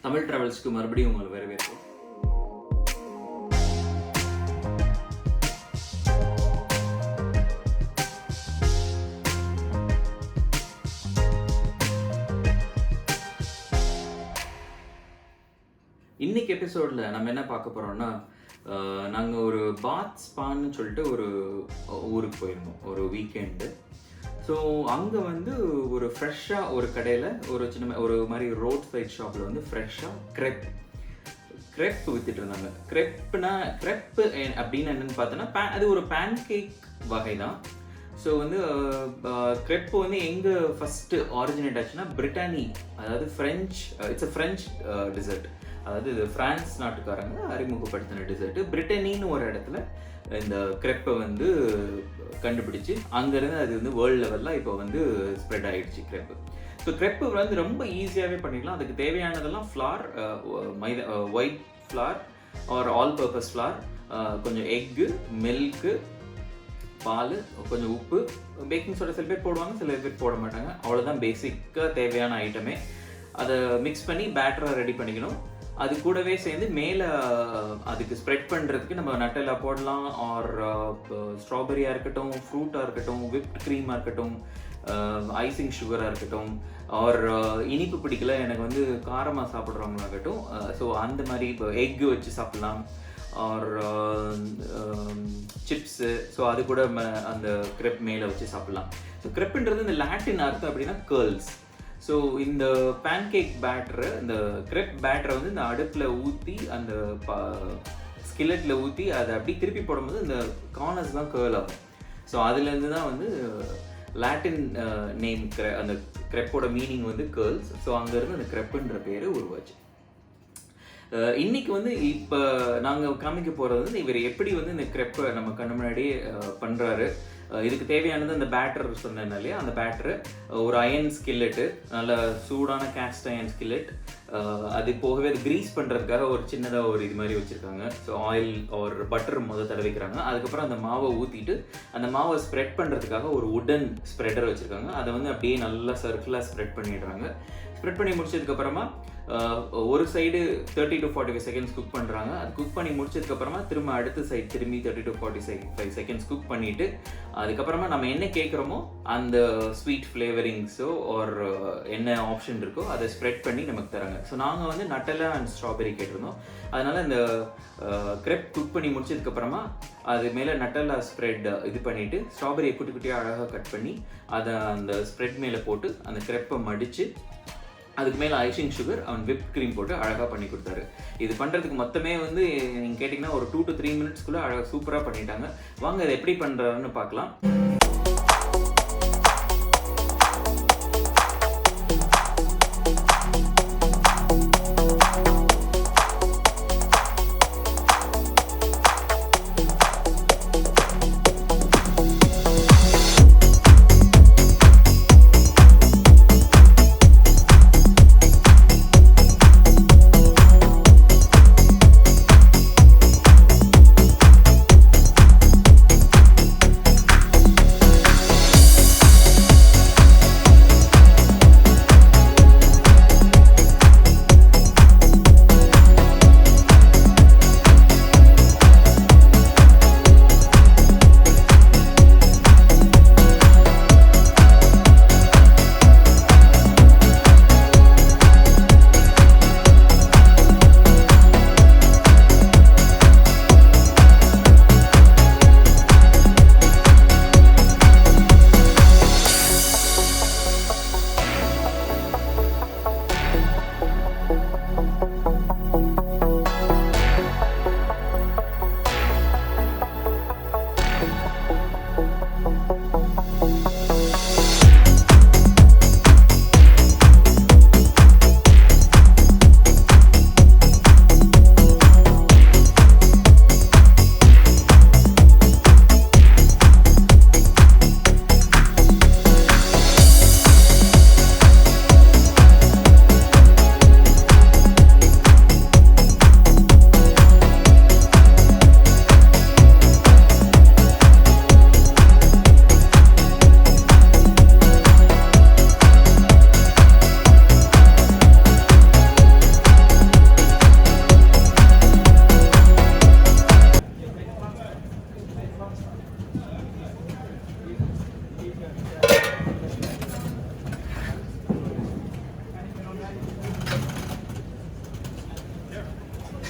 தமிழ் டிராவல்ஸ்க்கு மறுபடியும் உங்களை வரவேற்போம். இன்னைக்கு எபிசோடில் நம்ம என்ன பார்க்க போகிறோம்னா, நாங்கள் ஒரு பாத் ஸ்பான்னு சொல்லிட்டு ஒரு ஊருக்கு போயிருந்தோம் ஒரு வீக்கெண்டு. ஸோ அங்கே வந்து ஒரு ஃப்ரெஷ்ஷாக ஒரு கடையில் ஒரு சின்ன ஒரு மாதிரி ரோட் சைட் ஷாப்பில் வந்து ஃப்ரெஷ்ஷாக க்ரெப் வித்துட்டு இருந்தாங்க. க்ரெப்பு அப்படின்னு என்னென்னு பார்த்தோன்னா அது ஒரு பேன் கேக் வகை தான். ஸோ வந்து க்ரெப் வந்து எங்கே ஃபஸ்ட்டு ஆரிஜினேட் ஆச்சுன்னா பிரிட்டானி, அதாவது இட்ஸ் அ ஃப்ரெஞ்ச் டிசர்ட். அதாவது இது ஃப்ரான்ஸ் நாட்டுக்காரங்க அறிமுகப்படுத்தின டிசர்ட்டு. பிரிட்டனின்னு ஒரு இடத்துல இந்த க்ரெப்பை வந்து கண்டுபிடிச்சு அங்கேருந்து அது வந்து வேர்ல்டு லெவலில் இப்போ வந்து ஸ்ப்ரெட் ஆகிடுச்சு க்ரெப்பு. ஸோ க்ரெப்பு வந்து ரொம்ப ஈஸியாகவே பண்ணிக்கலாம். அதுக்கு தேவையானதெல்லாம் flour, white flour or all purpose flour, கொஞ்சம் எக்கு, மில்க்கு, பால், கொஞ்சம் உப்பு, பேக்கிங் சோடா சில பேர் போடுவாங்க, சில பேர் போட மாட்டாங்க. அவ்வளோதான் பேசிக்காக தேவையான ஐட்டமே. அதை மிக்ஸ் பண்ணி பேட்டரை ரெடி பண்ணிக்கணும். அது கூடவே சேர்ந்து மேலே அதுக்கு ஸ்ப்ரெட் பண்ணுறதுக்கு நம்ம நட்டெல்லா போடலாம், ஆர் ஸ்ட்ராபெரியாக இருக்கட்டும், ஃப்ரூட்டாக இருக்கட்டும், விப்ட் க்ரீமாக இருக்கட்டும், ஐசிங் சுகராக இருக்கட்டும், ஆர் இனிப்பு பிடிக்கல எனக்கு வந்து காரமாக சாப்பிட்றவங்களாகட்டும், ஸோ அந்த மாதிரி இப்போ எக்கு வச்சு சாப்பிட்லாம், ஆர் சிப்ஸு, ஸோ அது கூட அந்த க்ரெப் மேலே வச்சு சாப்பிட்லாம். ஸோ க்ரெப்புன்றது இந்த லாட்டின் அர்த்தம் அப்படின்னா கேர்ள்ஸ். ஸோ இந்த பேன்கேக் பேட்டரை, இந்த க்ரெப் பேட்டரை வந்து இந்த அடுப்பில் ஊற்றி அந்த ஸ்கில்லட்டில் ஊற்றி அதை அப்படி திருப்பி போடும்போது இந்த கார்னர்ஸ் தான் கேர்ள் ஆகும். ஸோ அதுலேருந்து தான் வந்து லாட்டின் நேம் அந்த க்ரெப்போட மீனிங் வந்து கேர்ள்ஸ். ஸோ அங்கேருந்து அந்த க்ரெப்புன்ற பேர் உருவாச்சு. இன்னைக்கு வந்து இப்போ நாங்கள் காமிக்க போகிறது வந்து இவர் எப்படி வந்து இந்த க்ரெப்பை நம்ம கண்ணு முன்னாடியே பண்ணுறாரு. இதுக்கு தேவையானது அந்த பேட்டர் சொன்னேன் இல்லையா, அந்த பேட்டரு, ஒரு அயன் ஸ்கில்லெட்டு, நல்ல சூடான கேஸ்ட் அயன் ஸ்கில்லெட், அது போகவே அது க்ரீஸ் பண்ணுறதுக்காக ஒரு சின்னதாக ஒரு இது மாதிரி வச்சுருக்காங்க. ஸோ ஆயில் ஒரு பட்டர் தடவிக்கிறாங்க. அதுக்கப்புறம் அந்த மாவை ஊற்றிட்டு அந்த மாவை ஸ்ப்ரெட் பண்ணுறதுக்காக ஒரு உடன் ஸ்ப்ரெடர் வச்சுருக்காங்க. அதை வந்து அப்படியே நல்லா சர்க்கிளாக ஸ்ப்ரெட் பண்ணிடுறாங்க. ஸ்ப்ரெட் பண்ணி முடிச்சதுக்கப்புறமா ஒரு சைடு 30 to 45 செகண்ட்ஸ் குக் பண்ணுறாங்க. அது குக் பண்ணி முடிச்சதுக்கப்புறமா திரும்ப அடுத்த சைடு திரும்பி 30 to 45 செகண்ட்ஸ் குக் பண்ணிவிட்டு அதுக்கப்புறமா நம்ம என்ன கேட்குறோமோ அந்த ஸ்வீட் ஃப்ளேவரிங்ஸோ ஒரு என்ன ஆப்ஷன் இருக்கோ அதை ஸ்ப்ரெட் பண்ணி நமக்கு தராங்க. ஸோ நாங்கள் வந்து நட்டெல்லா அண்ட் ஸ்ட்ராபெரி கேட்டிருந்தோம். அதனால் இந்த க்ரெப் குக் பண்ணி முடிச்சதுக்கப்புறமா அது மேலே நட்டெல்லா ஸ்ப்ரெட் இது பண்ணிவிட்டு ஸ்ட்ராபெரியை குட்டி குட்டியாக அழகாக கட் பண்ணி அதை அந்த ஸ்ப்ரெட் மேலே போட்டு அந்த க்ரெப்பை மடித்து அதுக்கு மேலே icing sugar and whip cream போட்டு அழகாக பண்ணி கொடுத்தாரு. இது பண்ணுறதுக்கு மொத்தமே வந்து நீங்கள் கேட்டிங்கன்னா ஒரு 2 to 3 மினிட்ஸ்க்குள்ளே அழகாக சூப்பராக பண்ணிட்டாங்க. வாங்க இதை எப்படி பண்ணுறாருன்னு பார்க்கலாம்.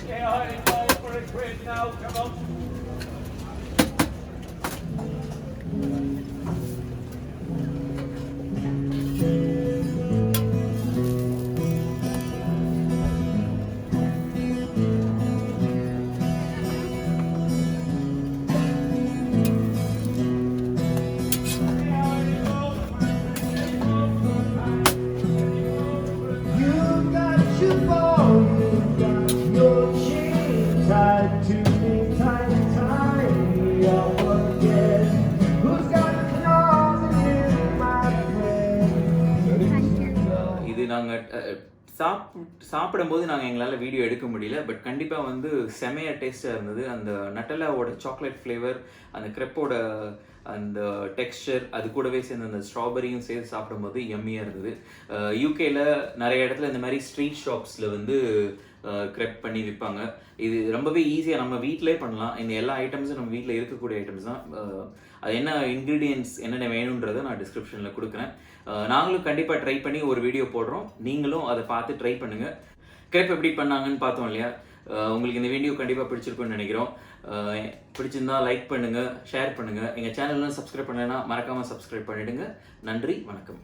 Yeah, I involved for a quiz now, come on. இது நாங்கள் சாப்பிடும்போது நாங்கள் எங்களால் வீடியோ எடுக்க முடியல. பட் கண்டிப்பாக வந்து செமையாக டேஸ்ட்டாக இருந்தது. அந்த நட்டலாவோட சாக்லேட் ஃப்ளேவர், அந்த க்ரெப்போட அந்த டெக்ஸ்சர், அது கூடவே சேர்ந்து அந்த ஸ்ட்ராபெரியும் சேர்த்து சாப்பிடும்போது யம்மியாக இருந்தது. யூகேல நிறைய இடத்துல இந்த மாதிரி ஸ்ட்ரீட் ஷாப்ஸில் வந்து க்ரெப் பண்ணி விற்பாங்க. இது ரொம்பவே ஈஸியாக நம்ம வீட்டிலே பண்ணலாம். இந்த எல்லா ஐட்டம்ஸும் நம்ம வீட்டில் இருக்கக்கூடிய ஐட்டம்ஸ் தான். அது என்ன இன்க்ரீடியன்ட்ஸ் என்னென்ன வேணுன்றதை நான் டிஸ்கிரிப்ஷனில் கொடுக்குறேன். நாங்களும் கண்டிப்பாக ட்ரை பண்ணி ஒரு வீடியோ போடுறோம். நீங்களும் அதை பார்த்து ட்ரை பண்ணுங்கள். க்ரெப் எப்படி பண்ணாங்கன்னு பார்த்தோம் இல்லையா? உங்களுக்கு இந்த வீடியோ கண்டிப்பாக பிடிச்சிருக்குன்னு நினைக்கிறோம். பிடிச்சிருந்தா லைக் பண்ணுங்கள், ஷேர் பண்ணுங்கள். எங்கள் சேனல்லாம் சப்ஸ்கிரைப் பண்ணலைன்னா மறக்காமல் சப்ஸ்கிரைப் பண்ணிவிடுங்க. நன்றி, வணக்கம்.